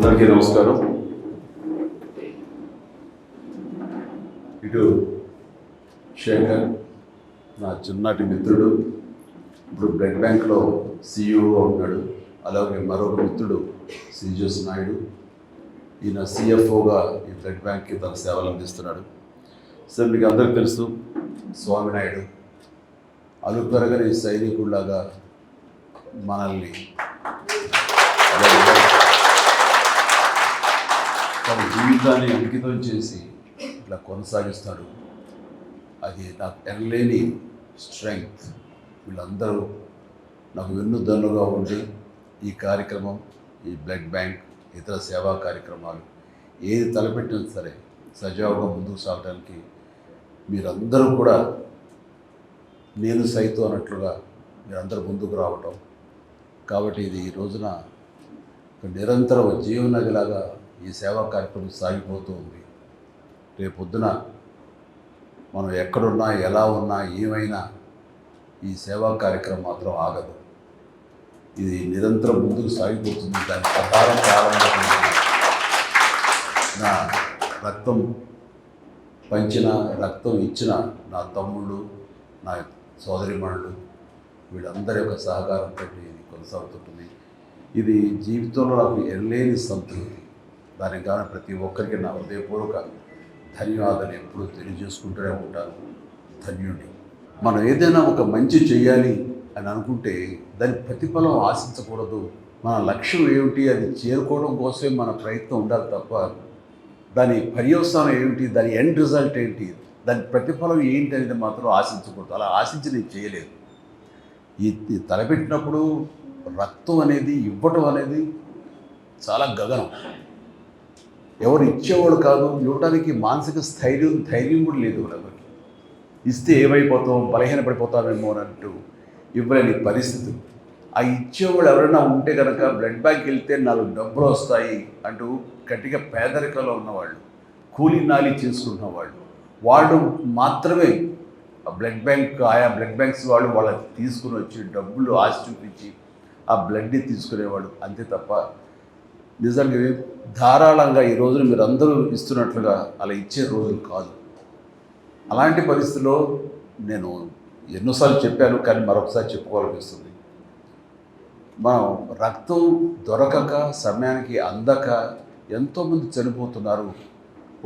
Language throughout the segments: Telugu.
అందరికీ నమస్కారం. ఇటు శేఖర్ నా చిన్నటి మిత్రుడు, ఇప్పుడు బ్లడ్ బ్యాంక్లో సిఇఓగా ఉన్నాడు. అలాగే మరొక మిత్రుడు శ్రీజోస్ నాయుడు, ఈయన సిఎఫ్ఓగా ఈ బ్లడ్ బ్యాంక్కి తన సేవలు అందిస్తున్నాడు. సార్ మీకు అందరికీ తెలుసు, స్వామినాయుడు అలుపెరగని సైనికుడిలాగా మనల్ని తన జీవితాన్ని అంకితం చేసి ఇట్లా కొనసాగిస్తాడు. అది నాకు ఎనలేని స్ట్రెంగ్త్. వీళ్ళందరూ నాకు వెన్నుదన్నుగా ఉండి ఈ కార్యక్రమం, ఈ బ్లడ్ బ్యాంక్, ఇతర సేవా కార్యక్రమాలు ఏది తలపెట్టినా సరే సజావుగా ముందుకు సాగడానికి మీరందరూ కూడా నేను సైతం అన్నట్లుగా మీరందరూ ముందుకు రావటం. కాబట్టి ఇది ఈ రోజున నిరంతరం జీవనదిలాగా ఈ సేవా కార్యక్రమం సాగిపోతూ ఉంది. రేపొద్దున మనం ఎక్కడున్నా, ఎలా ఉన్నా, ఏమైనా ఈ సేవా కార్యక్రమం మాత్రం ఆగదు. ఇది నిరంతరం ముందుకు సాగిపోతుంది. దాని ప్రకారం ప్రారంభమైంది. నా రక్తం పంచిన, రక్తం ఇచ్చిన నా తమ్ముళ్ళు, నా సోదరిమణులు, వీళ్ళందరి యొక్క సహకారంతో ఇది కొనసాగుతుంటుంది. ఇది జీవితంలో నాకు ఎనలేని సంతృప్తి. దానికి కానీ ప్రతి ఒక్కరికి నా హృదయపూర్వక ధన్యవాదాలు ఎప్పుడూ తెలియజేసుకుంటూనే ఉంటాను. ధన్యుడిని. మనం ఏదైనా ఒక మంచి చేయాలి అని అనుకుంటే దాని ప్రతిఫలం ఆశించకూడదు. మన లక్ష్యం ఏమిటి, అది చేరుకోవడం కోసమే మన ప్రయత్నం ఉండాలి తప్ప దాని పర్యవసానం ఏమిటి, దాని ఎండ్ రిజల్ట్ ఏంటి, దాని ప్రతిఫలం ఏంటి అనేది మాత్రం ఆశించకూడదు. అలా ఆశించి నేను చేయలేదు. ఈ తలపెట్టినప్పుడు రక్తం అనేది ఇవ్వటం అనేది చాలా గగనం. ఎవరు ఇచ్చేవాడు కాదు, ఇవ్వడానికి మానసిక ధైర్యం కూడా లేదు ఎవరికి. ఇస్తే ఏమైపోతాం, బలహీనపడిపోతామేమో అన్నట్టు ఇవ్వలేని పరిస్థితి. ఆ ఇచ్చేవాడు ఎవరైనా ఉంటే కనుక బ్లడ్ బ్యాంక్ వెళ్తే 4 డబ్బులు వస్తాయి అంటూ గట్టిగా పేదరికంలో ఉన్నవాళ్ళు, కూలీ నాలి చేసుకుంటున్న వాళ్ళు మాత్రమే ఆ బ్లడ్ బ్యాంక్, ఆయా బ్లడ్ బ్యాంక్స్ వాళ్ళు వాళ్ళకి తీసుకుని వచ్చి డబ్బులు ఆశ చూపించి ఆ బ్లడ్ని తీసుకునేవాడు. అంతే తప్ప నిజంగా ధారాళంగా ఈ రోజున మీరు అందరూ ఇస్తున్నట్లుగా అలా ఇచ్చే రోజులు కాదు. అలాంటి పరిస్థితుల్లో నేను ఎన్నోసార్లు చెప్పాను, కానీ మరొకసారి చెప్పుకోవాలనిపిస్తుంది. మనం రక్తం దొరకక, సమయానికి అందక ఎంతోమంది చనిపోతున్నారు.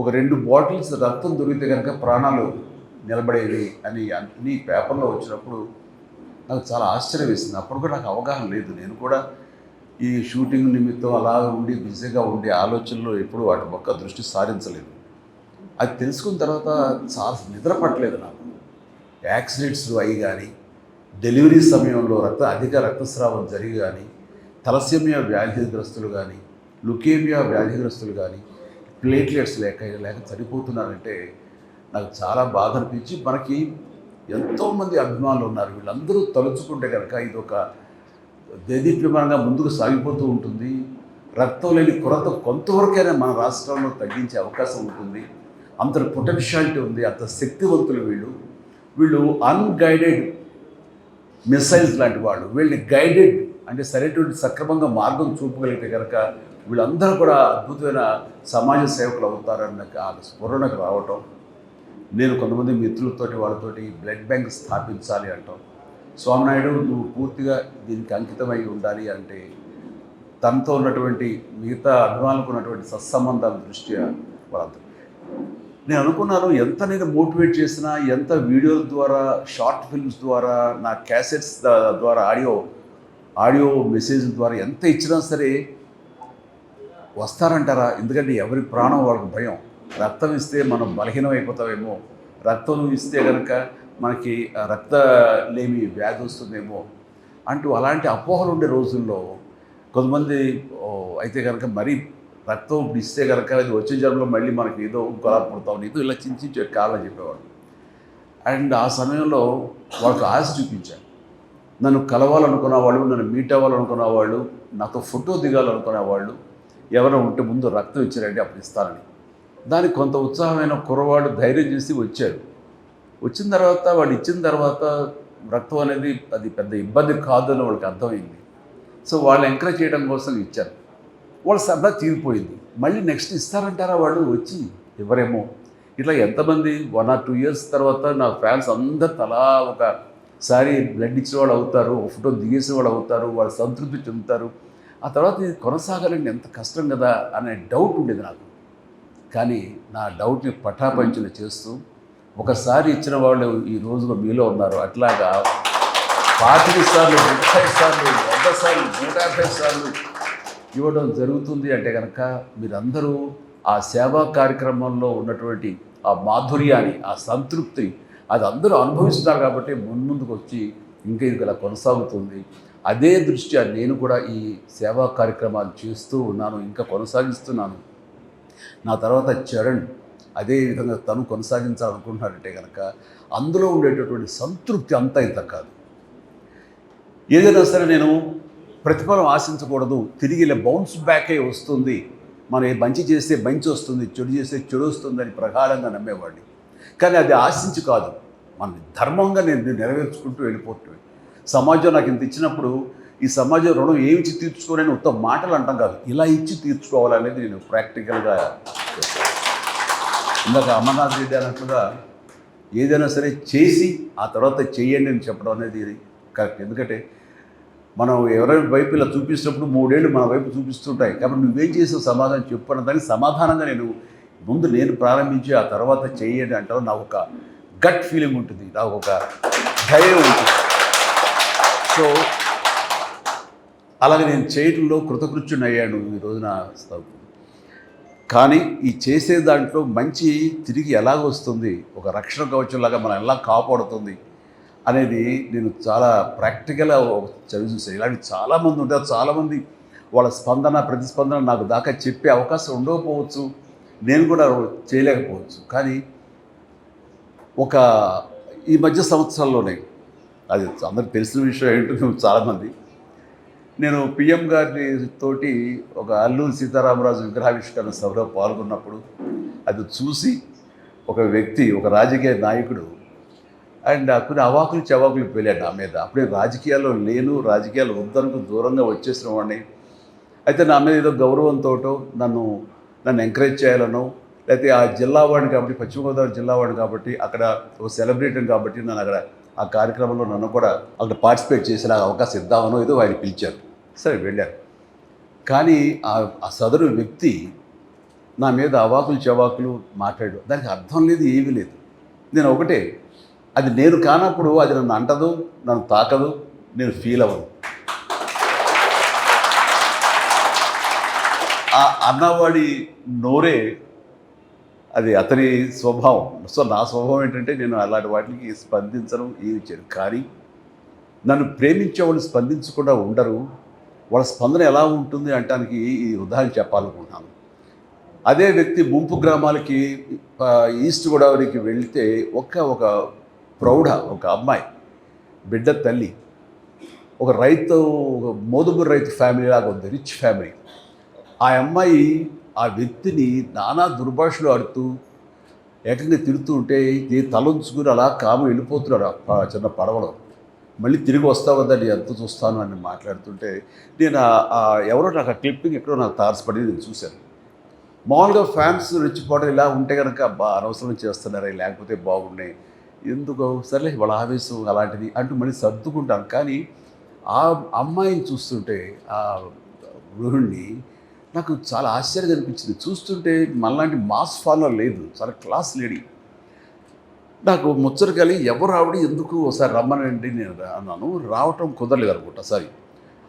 ఒక 2 బాటిల్స్ రక్తం దొరికితే కనుక ప్రాణాలు నిలబడేవి అని అన్ని పేపర్లో వచ్చినప్పుడు నాకు చాలా ఆశ్చర్యం వేసింది. అప్పుడు కూడా నాకు అవగాహన లేదు. నేను కూడా ఈ షూటింగ్ నిమిత్తం అలా ఉండి బిజీగా ఉండే ఆలోచనలో ఎప్పుడు వాటి పక్క దృష్టి సారించలేదు. అది తెలుసుకున్న తర్వాత చాలా నిద్ర పట్టలేదు నాకు. యాక్సిడెంట్స్ అయ్యి కానీ, డెలివరీ సమయంలో అధిక రక్తస్రావం జరిగి కానీ, తలసేమియా వ్యాధిగ్రస్తులు కానీ, లుకేమియా వ్యాధిగ్రస్తులు కానీ ప్లేట్లెట్స్ లేక చనిపోతున్నారంటే నాకు చాలా బాధ అనిపించి, మనకి ఎంతోమంది అభిమానులు ఉన్నారు. వీళ్ళందరూ తలుచుకుంటే కనుక ఇది ఒక దేదీప్యమానంగా ముందుకు సాగిపోతూ ఉంటుంది. రక్తం లేని కొరత కొంతవరకైనా మన రాష్ట్రంలో తగ్గించే అవకాశం ఉంటుంది. అంత పొటెన్షియాలిటీ ఉంది, అంత శక్తివంతులు వీళ్ళు అన్గైడెడ్ మిసైల్స్ లాంటి వాళ్ళు. వీళ్ళని గైడెడ్ అంటే సరైనటువంటి సక్రమంగా మార్గం చూపగలిగితే కనుక వీళ్ళందరూ కూడా అద్భుతమైన సమాజ సేవకులు అవుతారన్న ఆ స్ఫురణకు రావటం. నేను కొంతమంది మిత్రులతోటి వాళ్ళతోటి బ్లడ్ బ్యాంక్ స్థాపించాలి అంటాం. స్వామినాయుడు, నువ్వు పూర్తిగా దీనికి అంకితమై ఉండాలి అంటే తనతో ఉన్నటువంటి మిగతా అభిమానులకు ఉన్నటువంటి సత్సంబంధాల దృష్ట్యా వాళ్ళంతా నేను అనుకున్నాను, ఎంత నేను మోటివేట్ చేసినా, ఎంత వీడియోల ద్వారా, షార్ట్ ఫిల్మ్స్ ద్వారా, నా క్యాసెట్స్ ద్వారా, ఆడియో మెసేజ్ల ద్వారా ఎంత ఇచ్చినా సరే వస్తారంటారా? ఎందుకంటే ఎవరి ప్రాణం వాళ్ళకి భయం. రక్తం ఇస్తే మనం బలహీనం అయిపోతామేమో, రక్తం ఇస్తే కనుక మనకి రక్తలేమి వ్యాధి వస్తుందేమో అంటూ అలాంటి అపోహలు ఉండే రోజుల్లో కొంతమంది అయితే కనుక మరీ రక్తం ఇస్తే కనుక అది వచ్చే జన్మలో మళ్ళీ మనకి ఏదో ఇంకోలా పుడతాం, ఏదో ఇలా చించి కావాలని చెప్పేవాడు. అండ్ ఆ సమయంలో వాళ్ళకి ఆశ చూపించాను. నన్ను కలవాలనుకున్న వాళ్ళు, నన్ను మీట్ అవ్వాలనుకున్న వాళ్ళు, నాతో ఫోటో దిగాలనుకునే వాళ్ళు ఎవరైనా ఉంటే ముందు రక్తం ఇచ్చారంటే అప్పుడు ఇస్తానని. దానికి కొంత ఉత్సాహమైన కుర్రవాడు ధైర్యం చేసి వచ్చాడు. వచ్చిన తర్వాత వాడు ఇచ్చిన తర్వాత రక్తం అనేది అది పెద్ద ఇబ్బంది కాదు అని వాళ్ళకి అర్థమైంది. సో వాళ్ళు ఎంకరేజ్ చేయడం కోసం ఇచ్చారు. వాళ్ళ సరదా తీరిపోయింది. మళ్ళీ నెక్స్ట్ ఇస్తారంటారా వాళ్ళు వచ్చి? ఎవరేమో. ఇట్లా ఎంతమంది 1 or 2 years తర్వాత నా ఫ్యాన్స్ అందరు తలా ఒకసారి బ్లడ్ ఇచ్చిన వాళ్ళు అవుతారు, ఒక ఫోటో దిగేసిన వాళ్ళు అవుతారు, వాళ్ళు సంతృప్తి చెందుతారు. ఆ తర్వాత ఇది కొనసాగాలంటే ఎంత కష్టం కదా అనే డౌట్ ఉండేది నాకు. కానీ నా డౌట్ని పటాపంచలు చేస్తూ ఒకసారి ఇచ్చిన వాళ్ళు ఈ రోజుగా మీలో ఉన్నారు. అట్లాగా 25 సార్లు, 30 సార్లు, 100 సార్లు, 150 సార్లు ఇవ్వడం జరుగుతుంది అంటే కనుక మీరందరూ ఆ సేవా కార్యక్రమంలో ఉన్నటువంటి ఆ మాధుర్యాన్ని, ఆ సంతృప్తి అది అందరూ అనుభవిస్తున్నారు కాబట్టి ముందుకు వచ్చి ఇంకా ఇది ఇలా కొనసాగుతుంది. అదే దృష్ట్యా నేను కూడా ఈ సేవా కార్యక్రమాలు చేస్తూ ఉన్నాను, ఇంకా కొనసాగిస్తున్నాను. నా తర్వాత చరణ్ అదే విధంగా తను కొనసాగించాలనుకుంటున్నారంటే కనుక అందులో ఉండేటటువంటి సంతృప్తి అంతా ఇంత కాదు. ఏదైనా సరే నేను ప్రతిఫలం ఆశించకూడదు, తిరిగి ఇలా బౌన్స్ బ్యాకే వస్తుంది, మనం మంచి చేస్తే మంచి వస్తుంది, చెడు చేస్తే చెడు వస్తుందని ప్రగాఢంగా నమ్మేవాడిని. కానీ అది ఆశించి కాదు, మన ధర్మంగా నేను నెరవేర్చుకుంటూ వెళ్ళిపోతుంది. సమాజం నాకు ఇంత ఇచ్చినప్పుడు ఈ సమాజం రుణం ఏమి ఇచ్చి తీర్చుకోవాలని ఉత్తమ మాటలు అంటాం కాదు, ఇలా ఇచ్చి తీర్చుకోవాలనేది నేను ప్రాక్టికల్గా చేస్తాను. ఇందాక అమర్నాథ్ రెడ్డి అన్నట్లుగా ఏదైనా సరే చేసి ఆ తర్వాత చెయ్యండి అని చెప్పడం అనేది కరెక్ట్. ఎందుకంటే మనం ఎవరైనా వైపు ఇలా చూపించినప్పుడు 3 ఏళ్ళు మన వైపు చూపిస్తుంటాయి. కాబట్టి నువ్వేం చేసావు సమాధానం చెప్పిన దానికి సమాధానంగా నేను ప్రారంభించి ఆ తర్వాత చెయ్యండి అంటారు. నాకు ఒక గట్ ఫీలింగ్ ఉంటుంది, నాకు ఒక ధైర్యం ఉంటుంది. సో అలాగే నేను చేయటంలో కృతకృత్యుని అయ్యాను ఈ రోజున. కానీ ఈ చేసే దాంట్లో మంచి తిరిగి ఎలాగ వస్తుంది, ఒక రక్షణ కవచంలాగా మనం ఎలా కాపాడుతుంది అనేది నేను చాలా ప్రాక్టికల్గా చదివి చూసాను. ఇలాంటి చాలామంది ఉంటారు. చాలామంది వాళ్ళ స్పందన ప్రతిస్పందన నాకు దాకా చెప్పే అవకాశం ఉండకపోవచ్చు, నేను కూడా చేయలేకపోవచ్చు. కానీ ఈ మధ్య సంవత్సరాల్లోనే అది అందరికి తెలిసిన విషయం ఏంటో చాలామంది, నేను పిఎం గారి తోటి ఒక అల్లూరి సీతారామరాజు విగ్రహావిష్కరణ సభలో పాల్గొన్నప్పుడు అది చూసి ఒక వ్యక్తి, ఒక రాజకీయ నాయకుడు అండ్ కొన్ని అవాకులు చవాకులు వెళ్ళాడు నా మీద. అప్పుడే రాజకీయాల్లో లేను, రాజకీయాలు వద్దనుకు దూరంగా వచ్చేసిన వాడిని. అయితే నా మీద ఏదో గౌరవంతో నన్ను ఎంకరేజ్ చేయాలనో, లేకపోతే ఆ జిల్లా వాడిని కాబట్టి, పశ్చిమ గోదావరి జిల్లా వాడిని కాబట్టి, అక్కడ ఒక సెలబ్రిటీ కాబట్టి నన్ను అక్కడ ఆ కార్యక్రమంలో నన్ను కూడా అక్కడ పార్టిసిపేట్ చేసేలా అవకాశం ఇద్దామనో ఏదో ఆయన పిలిచారు. సరే వెళ్ళారు. కానీ ఆ సదరు వ్యక్తి నా మీద అవాకులు చవాకులు మాట్లాడు, దానికి అర్థం లేదు, ఏమీ లేదు. నేను ఒకటే, అది నేను కానప్పుడు అది నన్ను అంటదు, నన్ను తాకదు, నేను ఫీల్ అవ్వను. ఆ అన్నవాడి నోరే అది అతని స్వభావం. సో నా స్వభావం ఏంటంటే నేను అలాంటి వాటికి స్పందించను, ఏమి చేయను. కానీ నన్ను ప్రేమించే వాళ్ళు స్పందించకుండా ఉండరు. వాళ్ళ స్పందన ఎలా ఉంటుంది అంటానికి ఈ ఉదాహరణ చెప్పాలనుకుంటున్నాను. అదే వ్యక్తి ముంపు గ్రామాలకి ఈస్ట్ గోదావరికి వెళితే ఒక ప్రౌఢ, ఒక అమ్మాయి బిడ్డ తల్లి, ఒక రైతు, ఒక మోదుబురు రైతు ఫ్యామిలీ లాగా ఉంది, రిచ్ ఫ్యామిలీ. ఆ అమ్మాయి ఆ వ్యక్తిని నానా దుర్భాషలు ఆడుతూ ఏకంగా తిడుతూ ఉంటే తలంచుకుని అలా కాము వెళ్ళిపోతున్నాడు ఆ చిన్న పడవలో. మళ్ళీ తిరిగి వస్తావు కదా, నేను ఎంత చూస్తాను అని మాట్లాడుతుంటే నేను ఎవరో నాకు ఆ క్లిప్పింగ్ ఎక్కడో నాకు తారసపడి నేను చూశాను. మామూలుగా ఫ్యాన్స్ రెచ్చిపోవడం ఇలా ఉంటే కనుక అనవసరం చేస్తున్నారే, లేకపోతే బాగున్నాయి, ఎందుకో సర్లే వాళ్ళ ఆవేశం అలాంటిది అంటూ మళ్ళీ సర్దుకుంటాను. కానీ ఆ అమ్మాయిని చూస్తుంటే, ఆ గృహిణి నాకు చాలా ఆశ్చర్యంగా అనిపించింది. చూస్తుంటే మనలాంటి మాస్ ఫాలోవర్ లేదు, చాలా క్లాస్ లేడీ. నాకు ముచ్చట కలిగి ఎవరు ఆవిడ, ఎందుకు ఒకసారి రమ్మనండి నేను అన్నాను. రావటం కుదరలేదు అనుకుంటా. సారీ,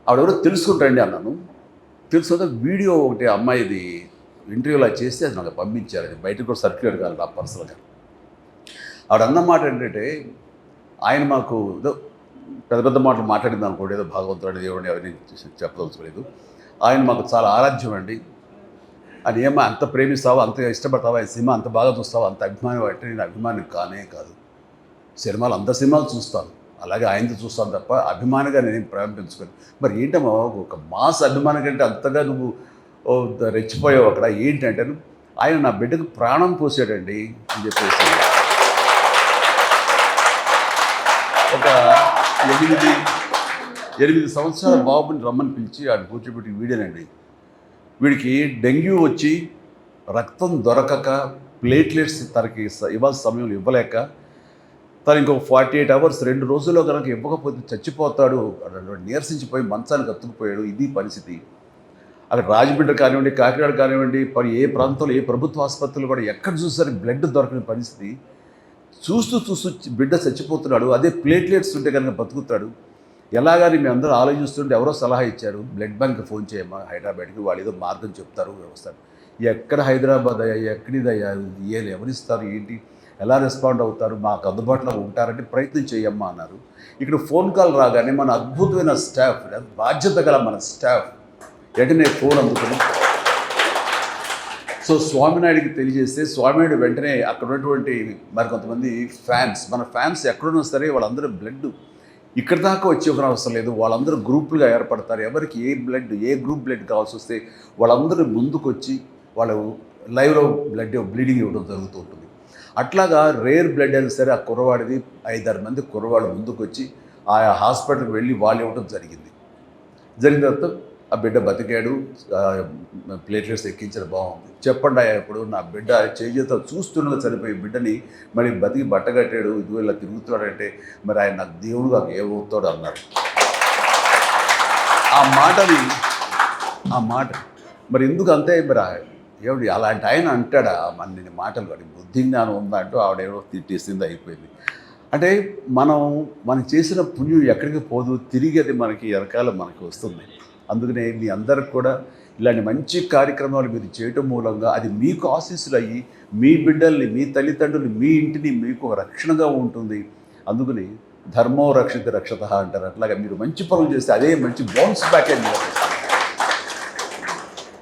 ఆవిడెవరో తెలుసుకుంటాండి అన్నాను. తెలుసుకుంటే వీడియో ఒకటి అమ్మాయిది ఇంటర్వ్యూలా చేస్తే అది నాకు పంపించారు. అది బయటకు కూడా సర్క్యులేట్ కాదు నా పర్సనల్గా. ఆవిడ అన్నమాట ఏంటంటే, ఆయన మాకు ఏదో పెద్ద పెద్ద మాటలు మాట్లాడింది అనుకోండి, ఏదో భాగవంతుడు దేవుడిని ఎవరిని చెప్పదలుచుకోలేదు. ఆయన మాకు చాలా ఆరాధ్యం అండి. అని ఏమో అంత ప్రేమిస్తావా, అంత ఇష్టపడతావా, ఈ సినిమా అంత బాగా చూస్తావా, అంత అభిమానం అంటే నేను అభిమాని కానే కాదు. సినిమాలు అంత సినిమాలు చూస్తాను, అలాగే ఆయనతో చూస్తాను తప్ప అభిమానిగా నేనేం ప్రేమించుకోను. మరి ఏంటమ్మా ఒక మాస్ అభిమానం కంటే అంతగా నువ్వు రెచ్చిపోయావు అక్కడ ఏంటంటే, ఆయన నా బిడ్డకు ప్రాణం పోసాడండి అని చెప్పేసి ఒక 8 సంవత్సరాల బాబుని రమ్మని పిలిచి ఆడు కూర్చోబెట్టి వీడియోనండి. వీడికి డెంగ్యూ వచ్చి రక్తం దొరకక ప్లేట్లెట్స్ తనకి ఇవ్వాల్సిన సమయంలో ఇవ్వలేక తను ఇంకొక 48 అవర్స్ 2 రోజుల్లో కనుక ఇవ్వకపోతే చచ్చిపోతాడు నీరసించిపోయి మంచానికి అతుక్కుపోయాడు. ఇది పరిస్థితి. అక్కడ రాజమండ్రి కానివ్వండి, కాకినాడ కానివ్వండి, ఏ ప్రాంతంలో ఏ ప్రభుత్వ ఆసుపత్రులు కూడా ఎక్కడ చూసారు బ్లడ్ దొరకని పరిస్థితి. చూస్తూ చూస్తూ బిడ్డ చచ్చిపోతున్నాడు. అదే ప్లేట్లెట్స్ ఉంటే కనుక బతుకుతాడు. ఎలాగని మేము అందరూ ఆలోచిస్తుంటే ఎవరో సలహా ఇచ్చారు, బ్లడ్ బ్యాంక్కి ఫోన్ చేయమ్మా హైదరాబాద్కి, వాళ్ళు ఏదో మార్గం చెప్తారు వ్యవస్థ. ఎక్కడ హైదరాబాద్ అయ్యా, ఎక్కడిదయ్యా, ఎవరిస్తారు, ఏంటి, ఎలా రెస్పాండ్ అవుతారు, మాకు అందుబాటులో ఉంటారంటే ప్రయత్నం చేయమ్మా అన్నారు. ఇక్కడ ఫోన్ కాల్ రాగానే మన అద్భుతమైన స్టాఫ్, బాధ్యత గల మన స్టాఫ్ వెంటనే ఫోన్ అందుకుని సో స్వామినాయుడికి తెలియజేస్తే స్వామినాయుడు వెంటనే అక్కడ ఉన్నటువంటి మరి కొంతమంది ఫ్యాన్స్, మన ఫ్యాన్స్ ఎక్కడున్నా సరే వాళ్ళందరూ బ్లడ్ ఇక్కడ దాకా వచ్చి ఒక అవసరం లేదు, వాళ్ళందరూ గ్రూపులుగా ఏర్పడతారు. ఎవరికి ఏ గ్రూప్ బ్లడ్ కావాల్సి వస్తే వాళ్ళందరూ ముందుకు వచ్చి వాళ్ళు లైవ్లో బ్లీడింగ్ ఇవ్వడం జరుగుతూ ఉంటుంది. అట్లాగా రేర్ బ్లడ్ అయినా సరే ఆ కుర్రవాడిది 5-6 మంది కుర్రవాళ్ళు ముందుకు వచ్చి ఆయా హాస్పిటల్కి వెళ్ళి వాళ్ళు ఇవ్వడం జరిగింది. జరిగిన తర్వాత ఆ బిడ్డ బతికాడు, ప్లేట్లెట్స్ ఎక్కించడం బాగుంది. చెప్పండి ఇప్పుడు నా బిడ్డ చేతితో చూస్తుండగా చనిపోయి బిడ్డని మరి బతికి బట్టగట్టాడు, ఇదిగో ఇలా తిరుగుతున్నాడంటే మరి ఆయన నాకు దేవుడుగా ఏమవుతాడు అన్నారు. ఆ మాట మరి ఎందుకు అంతే మరి ఏమిటి అలాంటి ఆయన అంటాడా మన మాటలు, వాడి బుద్ధి జ్ఞానం ఉందా అంటూ ఆవిడేమో తిట్టేసింది, అయిపోయింది. అంటే మనం చేసిన పుణ్యం ఎక్కడికి పోదు, తిరిగి అది మనకి వెనకాల మనకి వస్తుంది. అందుకనే మీ అందరికి కూడా ఇలాంటి మంచి కార్యక్రమాలు మీరు చేయటం మూలంగా అది మీకు ఆశీస్సులు అయ్యి మీ బిడ్డల్ని, మీ తల్లిదండ్రులు, మీ ఇంటిని మీకు ఒక రక్షణగా ఉంటుంది. అందుకని ధర్మో రక్షిత రక్షత అంటారు. అట్లాగా మీరు మంచి పనులు చేస్తే అదే మంచి బౌన్స్ బ్యాక్ అని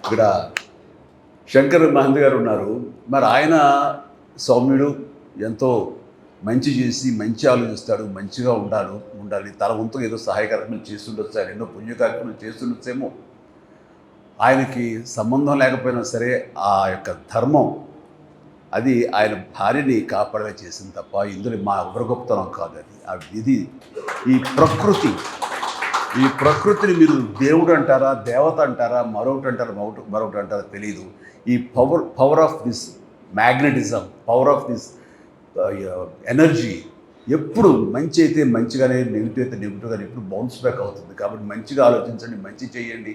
ఇక్కడ శంకర్ మహంత్ గారు ఉన్నారు. మరి ఆయన సౌమ్యుడు, ఎంతో మంచి చేసి మంచి ఆలోచిస్తాడు, మంచిగా ఉండాలి, తన వంతు ఏదో సహాయ కార్యక్రమాలు చేస్తుండొచ్చు, ఆయన ఎన్నో పుణ్య కార్యక్రమాలు చేస్తుండొచ్చేమో. ఆయనకి సంబంధం లేకపోయినా సరే ఆ యొక్క ధర్మం అది ఆయన భార్యని కాపాడగా చేసింది తప్ప ఇందులో మా ఎవరి గొప్పతనం కాదు. అది ఆ విధి, ఈ ప్రకృతిని మీరు దేవుడు అంటారా, దేవత అంటారా, మరొకటి అంటారా తెలియదు. ఈ power of this magnetism, power of this energy ఎప్పుడు మంచి అయితే మంచిగానే, నెగిటివ్ అయితే నెగిటివ్గానే ఎప్పుడు బౌన్స్ బ్యాక్ అవుతుంది. కాబట్టి మంచిగా ఆలోచించండి, మంచి చేయండి,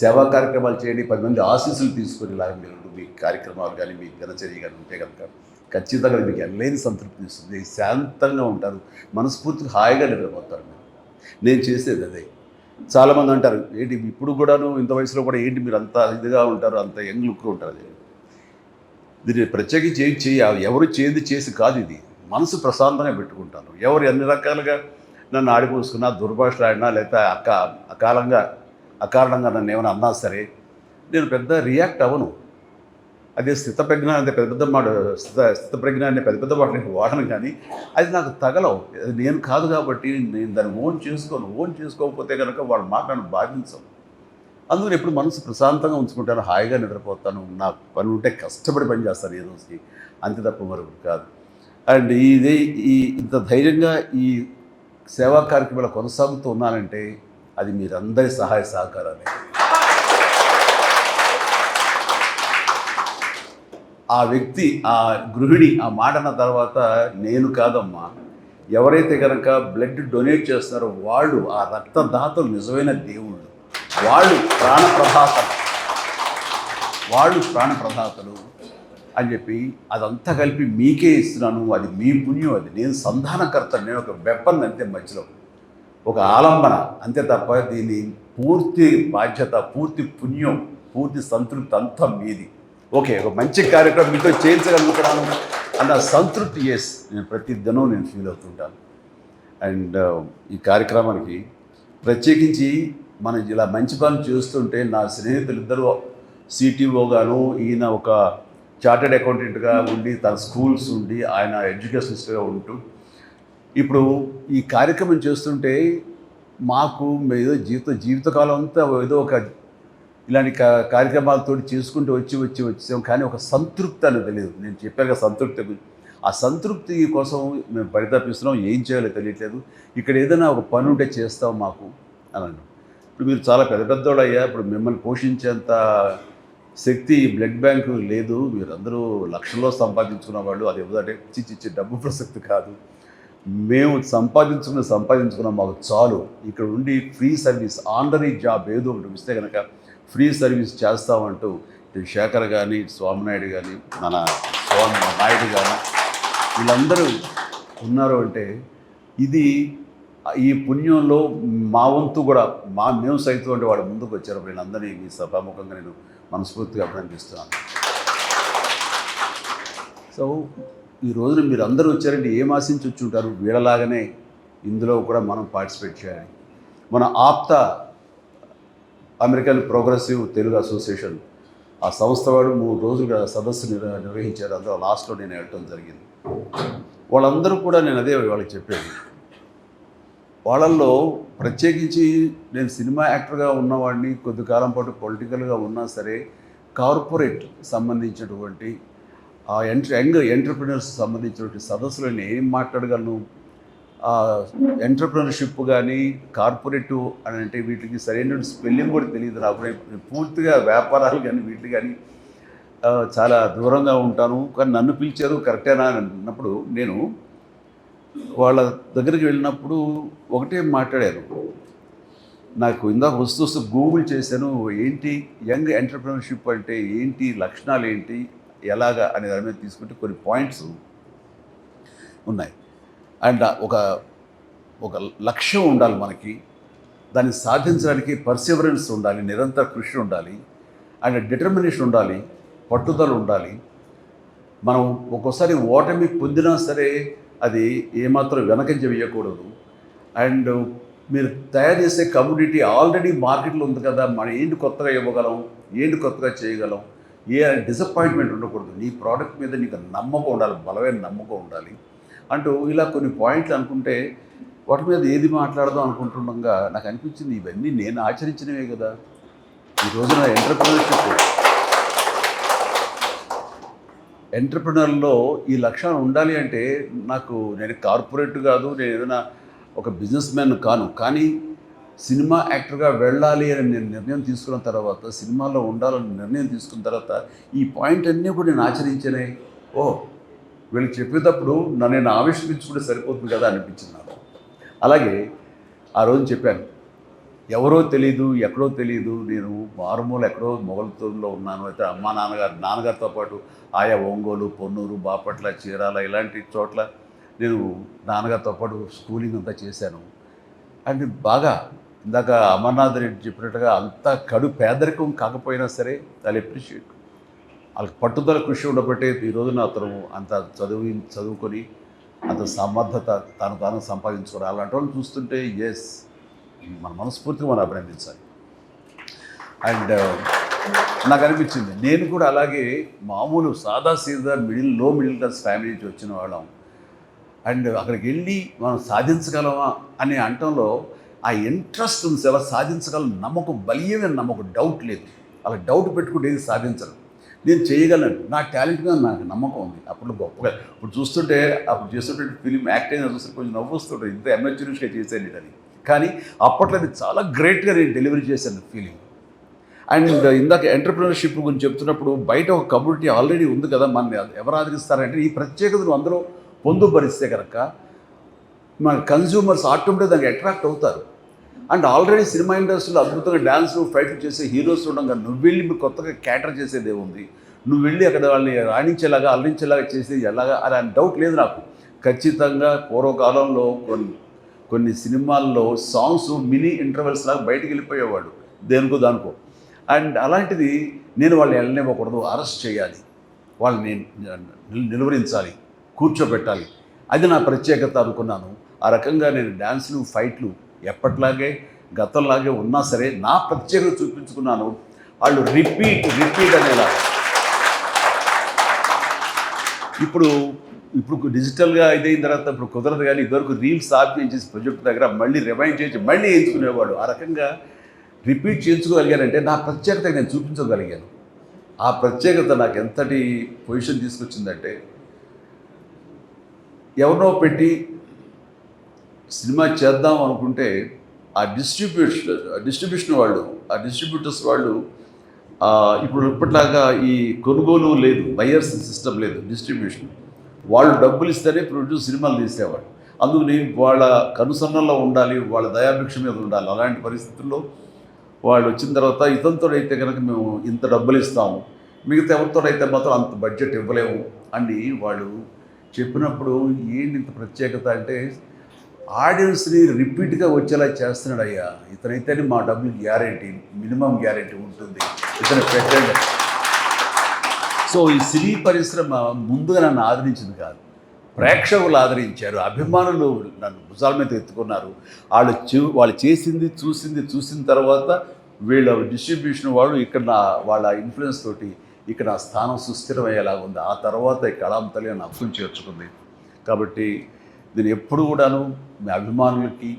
సేవా కార్యక్రమాలు చేయండి, 10 మంది ఆశీస్సులు తీసుకొని ఇలాగ మీరు మీ కార్యక్రమాలు కానీ మీ దినచర్య కానీ ఉంటే కనుక ఖచ్చితంగా మీకు ఎనలేని సంతృప్తి ఇస్తుంది. శాంతంగా ఉంటారు, మనస్ఫూర్తిగా హాయిగా నిద్రపోతారు. నేను చేసేది అదే. చాలామంది అంటారు ఏంటి ఇప్పుడు కూడాను ఇంత వయసులో కూడా ఏంటి మీరు అంత ఇదిగా ఉంటారు, అంత యంగ్ లుక్గా ఉంటారు. దీన్ని ప్రత్యేకించి ఎవరు చేసి కాదు, ఇది మనసు ప్రశాంతంగా పెట్టుకుంటాను. ఎవరు ఎన్ని రకాలుగా నన్ను ఆడిపోసుకున్నా, దుర్భాషలు ఆడినా, లేకపోతే అకారణంగా నన్ను ఏమైనా అన్నా సరే నేను పెద్ద రియాక్ట్ అవ్వను. అదే స్థితప్రజ్ఞ అంటే స్థితప్రజ్ఞ అనే పెద్ద మాటలు నేను వాడను, కానీ అది నాకు తగలవు. అది నేను కాదు కాబట్టి నేను దాన్ని ఓన్ చేసుకోకపోతే కనుక వాళ్ళ మాట నన్ను బాధించవు. అందుకని ఎప్పుడు మనసు ప్రశాంతంగా ఉంచుకుంటాను, హాయిగా నిద్రపోతాను, నాకు పని ఉంటే కష్టపడి పని చేస్తాను ఏ రోజుకి, అంతే తప్ప మరొకటి కాదు. అండ్ ఇంత ధైర్యంగా ఈ సేవా కార్యక్రమాలు కొనసాగుతూ ఉన్నానంటే అది మీరందరి సహాయ సహకారాలే. ఆ వ్యక్తి, ఆ గృహిణి ఆ మాట అన్న తర్వాత నేను కాదమ్మా, ఎవరైతే కనుక బ్లడ్ డొనేట్ చేస్తున్నారో వాళ్ళు ఆ రక్తదాతలు నిజమైన దేవుళ్ళు, వాళ్ళు ప్రాణప్రదాతలు అని చెప్పి అదంతా కలిపి మీకే ఇస్తున్నాను, అది మీ పుణ్యం, అది నేను సంధానకర్త, నేను ఒక వెపన్ అంతే, మధ్యలో ఒక ఆలంబన అంతే తప్ప దీని పూర్తి బాధ్యత, పూర్తి పుణ్యం, పూర్తి సంతృప్తి అంతా మీది. ఓకే, ఒక మంచి కార్యక్రమం మీతో చేయించగలుగుతున్నాను అన్న సంతృప్తి నేను ప్రతి దినం నేను ఫీల్ అవుతుంటాను. అండ్ ఈ కార్యక్రమానికి ప్రత్యేకించి మనం ఇలా మంచి పనులు చేస్తుంటే నా స్నేహితులు ఇద్దరు సిటీఓగాను, ఈయన ఒక చార్టెడ్ అకౌంటెంట్గా ఉండి తన స్కూల్స్ ఉండి ఆయన ఎడ్యుకేషనిస్ట్గా ఉంటూ ఇప్పుడు ఈ కార్యక్రమం చేస్తుంటే మాకు ఏదో జీవితకాలం అంతా ఏదో ఒక ఇలాంటి కార్యక్రమాలతో చేసుకుంటూ వచ్చాం, కానీ ఒక సంతృప్తి అనేది తెలియదు. నేను చెప్పాక సంతృప్తి, ఆ సంతృప్తి కోసం మేము పరితపిస్తున్నాం, ఏం చేయాలో తెలియట్లేదు. ఇక్కడ ఏదైనా ఒక పని ఉంటే చేస్తాం మాకు అని. ఇప్పుడు మీరు చాలా పెద్ద పెద్దోళ్ళు అయ్యా, ఇప్పుడు మిమ్మల్ని పోషించేంత శక్తి బ్లడ్ బ్యాంకు లేదు, మీరందరూ లక్షల్లో సంపాదించుకున్న వాళ్ళు, అది ఎవరంటే చిచ్చి డబ్బు ప్రసక్తి కాదు, మేము సంపాదించుకున్న మాకు చాలు, ఇక్కడ ఉండి ఫ్రీ సర్వీస్ ఆనరీ జాబ్ ఏదో ఒకటి ఇస్తే కనుక ఫ్రీ సర్వీస్ చేస్తామంటూ ఇటు శేఖర్ కానీ స్వామినాయుడు కానీ మన స్వామి నాయుడు కానీ వీళ్ళందరూ ఉన్నారు అంటే ఇది ఈ పుణ్యంలో మా వంతు కూడా మేము సైతం అంటే వాడు ముందుకు వచ్చారు. వీళ్ళందరినీ మీ సభాముఖంగా నేను మనస్ఫూర్తిగా అభినందిస్తున్నాను. సో ఈ రోజున మీరు అందరూ వచ్చారంటే ఏం ఆశించి వచ్చి ఉంటారు? వీళ్ళలాగానే ఇందులో కూడా మనం పార్టిసిపేట్ చేయాలి. మన ఆప్త అమెరికన్ ప్రోగ్రెసివ్ తెలుగు అసోసియేషన్ ఆ సంస్థ వాడు 3 రోజులుగా సదస్సు నిర్వహించారు. అందులో లాస్ట్లో నేను వెళ్ళటం జరిగింది. వాళ్ళందరూ కూడా నేను అదే వాళ్ళకి చెప్పాను, వాళ్ళల్లో ప్రత్యేకించి నేను సినిమా యాక్టర్గా ఉన్నవాడిని, కొద్ది కాలం పాటు పొలిటికల్గా ఉన్నా సరే కార్పొరేట్ సంబంధించినటువంటి ఆ యంగ్ ఎంటర్ప్రినర్స్ సంబంధించినటువంటి సదస్సులో నేను ఏం మాట్లాడగలను? ఎంటర్ప్రినర్షిప్ కానీ కార్పొరేటివ్ అని అంటే వీటికి సరైన స్పెల్లింగ్ కూడా తెలియదు నాకు. నేను పూర్తిగా వ్యాపారాలు కానీ వీటికి కానీ చాలా దూరంగా ఉంటాను. కానీ నన్ను పిలిచారు కరెక్టేనా అని అన్నప్పుడు నేను వాళ్ళ దగ్గరికి వెళ్ళినప్పుడు ఒకటే మాట్లాడాను. నాకు ఇందాక వస్తూ గూగుల్ చేశాను, ఏంటి యంగ్ ఎంటర్ప్రినర్షిప్ అంటే ఏంటి, లక్షణాలు ఏంటి, ఎలాగా అనే దాని మీద తీసుకుంటే కొన్ని పాయింట్స్ ఉన్నాయి. అండ్ ఒక లక్ష్యం ఉండాలి మనకి, దాన్ని సాధించడానికి పర్సివరెన్స్ ఉండాలి, నిరంతర కృషి ఉండాలి, అండ్ డిటర్మినేషన్ ఉండాలి, పట్టుదల ఉండాలి. మనం ఒక్కోసారి ఓటమి పొందినా సరే అది ఏమాత్రం వెనకంజ వేయకూడదు. అండ్ మీరు తయారు చేసే కమ్యూనిటీ ఆల్రెడీ మార్కెట్లో ఉంది కదా, మనం ఏంటి కొత్తగా ఇవ్వగలం, ఏంటి కొత్తగా చేయగలం, ఏ డిసప్పాయింట్మెంట్ ఉండకూడదు. నీ ప్రోడక్ట్ మీద నీకు నమ్మకం ఉండాలి, బలమైన నమ్మకం ఉండాలి అంటూ ఇలా కొన్ని పాయింట్లు అనుకుంటే వాటి మీద ఏది మాట్లాడదాం అనుకుంటుండగా నాకు అనిపించింది, ఇవన్నీ నేను ఆచరించినవే కదా. ఈ రోజున ఎంటర్ప్రినర్లో ఈ లక్షణం ఉండాలి అంటే నేను కార్పొరేట్ కాదు, నేను ఏదైనా ఒక బిజినెస్ మ్యాన్ కాను, కానీ సినిమా యాక్టర్గా వెళ్ళాలి అని నేను నిర్ణయం తీసుకున్న తర్వాత, సినిమాలో ఉండాలని నిర్ణయం తీసుకున్న తర్వాత ఈ పాయింట్ అన్నీ కూడా నేను ఆచరించానే. వీళ్ళకి చెప్పేటప్పుడు నేను ఆవిష్కరించుకుంటే సరిపోతుంది కదా అనిపించింది నాకు. అలాగే ఆ రోజు చెప్పాను, ఎవరో తెలీదు, ఎక్కడో తెలీదు, నేను మారుమూల ఎక్కడో మొగల్తూరులో ఉన్నాను. అయితే అమ్మా నాన్నగారితో పాటు ఆయా ఒంగోలు, పొన్నూరు, బాపట్ల, చీరాల ఇలాంటి చోట్ల నేను నాన్నగారితో పాటు స్కూలింగ్ అంతా చేశాను. అండ్ బాగా ఇందాక అమర్నాథ్ రెడ్డి చెప్పినట్టుగా అంత కడు పేదరికం కాకపోయినా సరే చాలా అప్రిషియేట్, వాళ్ళకి పట్టుదల కృషి ఉండబట్టే ఈ రోజున అతను అంత చదువుకొని అంత సమర్థత తాను సంపాదించుకోవాలి. అలాంటి వాళ్ళు చూస్తుంటే ఎస్, మన మనస్ఫూర్తిగా మనం అభినందించాలి. అండ్ నాకు అనిపించింది, నేను కూడా అలాగే మామూలు సాదా లో మిడిల్ క్లాస్ ఫ్యామిలీ నుంచి వచ్చిన వాళ్ళం. అండ్ అక్కడికి వెళ్ళి మనం సాధించగలమా అనే అంటంలో ఆ ఇంట్రెస్ట్ ఉంది, ఎలా సాధించగలం నమ్మకం, బలీయమైన నమ్మకం, డౌట్ లేదు. అలా డౌట్ పెట్టుకుంటే ఏది సాధించను, నేను చేయగలను, నా టాలెంట్ మీద నాకు నమ్మకం ఉంది. అప్పుడు గొప్పగా ఇప్పుడు చూస్తుంటే అప్పుడు చేస్తుంటే ఫిలిం యాక్టింగ్ చూస్తే కొంచెం నవ్వుస్తుంటారు, ఇంత ఎమర్జెన్సీగా చేశాను అని. కానీ అప్పట్లో అది చాలా గ్రేట్గా నేను డెలివరీ చేశాను ఫీలింగ్. అండ్ ఇందాక ఎంటర్ప్రినర్షిప్ గురించి చెప్తున్నప్పుడు బయట ఒక కమ్యూనిటీ ఆల్రెడీ ఉంది కదా, మన ఎవరు ఆదరిస్తారంటే ఈ ప్రత్యేకతను అందరూ పొందుపరిస్తే కనుక మన కన్జ్యూమర్స్ ఆటోమేటిక్గా దానికి అట్రాక్ట్ అవుతారు. అండ్ ఆల్రెడీ సినిమా ఇండస్ట్రీలో అద్భుతంగా డ్యాన్స్లు ఫైట్లు చేసే హీరోస్ ఉండగా నువ్వు వెళ్ళి మీరు కొత్తగా క్యాటర్ చేసేది ఏముంది, నువ్వు వెళ్ళి అక్కడ వాళ్ళని రాణించేలాగా అల్లించేలాగా చేసేది ఎలాగా అని డౌట్ లేదు నాకు. ఖచ్చితంగా పూర్వకాలంలో కొన్ని సినిమాల్లో సాంగ్స్ మినీ ఇంటర్వెల్స్ లాగా బయటికి వెళ్ళిపోయేవాడు దానికో. అండ్ అలాంటిది నేను వాళ్ళని వెళ్ళనివ్వకూడదు, అరెస్ట్ చేయాలి, వాళ్ళని నిలువరించాలి, కూర్చోబెట్టాలి, అది నా ప్రత్యేకత అనుకున్నాను. ఆ రకంగా నేను డ్యాన్సులు ఫైట్లు ఎప్పట్లాగే గతంలాగే ఉన్నా సరే నా ప్రత్యేకత చూపించుకున్నాను. వాళ్ళు రిపీట్ అనేలా. ఇప్పుడు డిజిటల్గా ఇదైన తర్వాత ఇప్పుడు కుదరదు, కానీ ఇదివరకు రీల్స్ చేసి ప్రొజెక్ట్ దగ్గర మళ్ళీ రిమైండ్ చేసి మళ్ళీ ఎంచుకునేవాడు. ఆ రకంగా రిపీట్ చేయించుకోగలిగానంటే నా ప్రత్యేకత నేను చూపించగలిగాను. ఆ ప్రత్యేకత నాకు ఎంతటి పొజిషన్ తీసుకొచ్చిందంటే, ఎవరినో పెట్టి సినిమా చేద్దాం అనుకుంటే ఆ డిస్ట్రిబ్యూషన్ వాళ్ళు, ఆ డిస్ట్రిబ్యూటర్స్ వాళ్ళు ఇప్పుడు ఇప్పటిలాగా ఈ కొనుగోలు లేదు, బయర్స్ సిస్టమ్ లేదు, డిస్ట్రిబ్యూషన్. వాళ్ళు డబ్బులు ఇస్తేనే ప్రొడ్యూస్ సినిమాలు తీసేవాళ్ళు. అందుకని వాళ్ళ కనుసన్నల్లో ఉండాలి, వాళ్ళ దయాభిక్ష మీద ఉండాలి. అలాంటి పరిస్థితుల్లో వాళ్ళు వచ్చిన తర్వాత ఇతనితోడైతే కనుక మేము ఇంత డబ్బులు ఇస్తాము, మిగతా ఎవరితోడైతే మాత్రం అంత బడ్జెట్ ఇవ్వలేము అని వాళ్ళు చెప్పినప్పుడు ఏంటి ఇంత ప్రత్యేకత అంటే, ఆడియన్స్ని రిపీట్గా వచ్చేలా చేస్తున్నాడు. అయ్యా ఇతనైతేనే మా డబ్బులు గ్యారెంటీ, మినిమం గ్యారెంటీ ఉంటుంది, ఇతను పెట్టండి. సో ఈ సినీ పరిశ్రమ ముందుగా నన్ను ఆదరించింది కాదు, ప్రేక్షకులు ఆదరించారు, అభిమానులు నన్ను భుజాల మీద ఎత్తుకున్నారు. వాళ్ళు చేసింది చూసిన తర్వాత వీళ్ళ డిస్ట్రిబ్యూషన్ వాళ్ళు ఇక్కడ వాళ్ళ ఇన్ఫ్లుయెన్స్ తోటి ఇక్కడ నా స్థానం సుస్థిరమయ్యేలాగా ఉంది. ఆ తర్వాత ఈ కళాం తల్లి నన్ను అప్పులు చేర్చుకుంది. కాబట్టి నేను ఎప్పుడు కూడాను మీ అభిమానులకి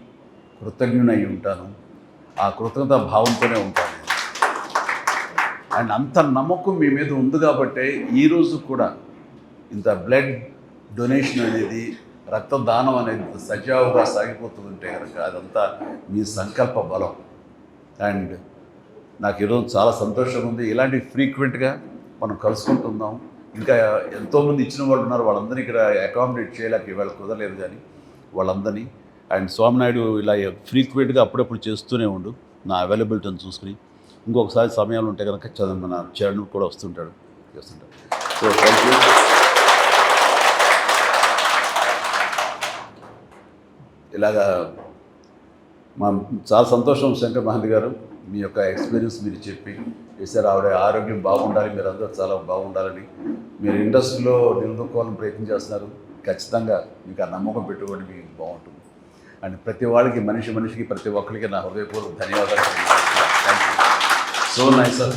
కృతజ్ఞునై ఉంటాను. ఆ కృతజ్ఞతా భావంతోనే ఉంటాను. అండ్ అంత నమ్మకం మీ మీద ఉంది కాబట్టే ఈరోజు కూడా ఇంత బ్లడ్ డొనేషన్ అనేది, రక్తదానం అనేది సజావుగా సాగిపోతుందంటే కనుక అదంతా మీ సంకల్ప బలం. అండ్ నాకు ఈరోజు చాలా సంతోషంగా ఉంది. ఇలాంటి ఫ్రీక్వెంట్గా మనం కలుసుకుంటున్నాం. ఇంకా ఎంతోమంది ఇచ్చిన వాళ్ళు ఉన్నారు, వాళ్ళందరినీ ఇక్కడ అకామిడేట్ చేయలేక ఇవాళ కుదరలేదు, కానీ వాళ్ళందరినీ. అండ్ స్వామినాయుడు ఇలా ఫ్రీక్వెంట్గా అప్పుడప్పుడు చేస్తూనే ఉండు, నా అవైలబిలిటీని చూసుకుని. ఇంకొకసారి సమయాలు ఉంటే కనుక మన చరణ్ కూడా వస్తుంటాడు, చేస్తుంటాడు. So thank you. ఇలాగా చాలా సంతోషం శంకర్ మహంతి గారు, మీ యొక్క ఎక్స్పీరియన్స్ మీరు చెప్పి చేశారు. ఆవిడ ఆరోగ్యం బాగుండాలి, మీరు అందరూ చాలా బాగుండాలని, మీరు ఇండస్ట్రీలో నిలదొక్కోవాలని ప్రయత్నం చేస్తున్నారు. ఖచ్చితంగా మీకు ఆ నమ్మకం పెట్టుకోండి, మీకు బాగుంటుంది. అండ్ ప్రతి వాళ్ళకి, మనిషికి ప్రతి ఒక్కరికి నా హృదయపూర్వక ధన్యవాదాలు. Thank you. So nice sir.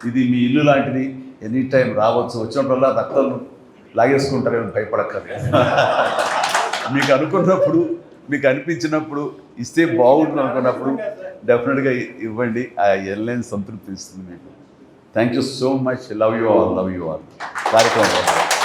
ఇది మీ ఇల్లు లాంటిది, ఎనీ టైం రావచ్చు, వచ్చినప్పుడల్లా రక్తం లాగేసుకుంటారేమో భయపడక్కర్లేదు. మీకు అనుకున్నప్పుడు, మీకు అనిపించినప్పుడు, ఇస్తే బాగుంటుంది అనుకున్నప్పుడు డెఫినెట్గా ఇవ్వండి. ఆ ఎల్లేని సంతృప్తి ఇస్తుంది మీకు. Thank you so much. Love you all కార్యక్రమం.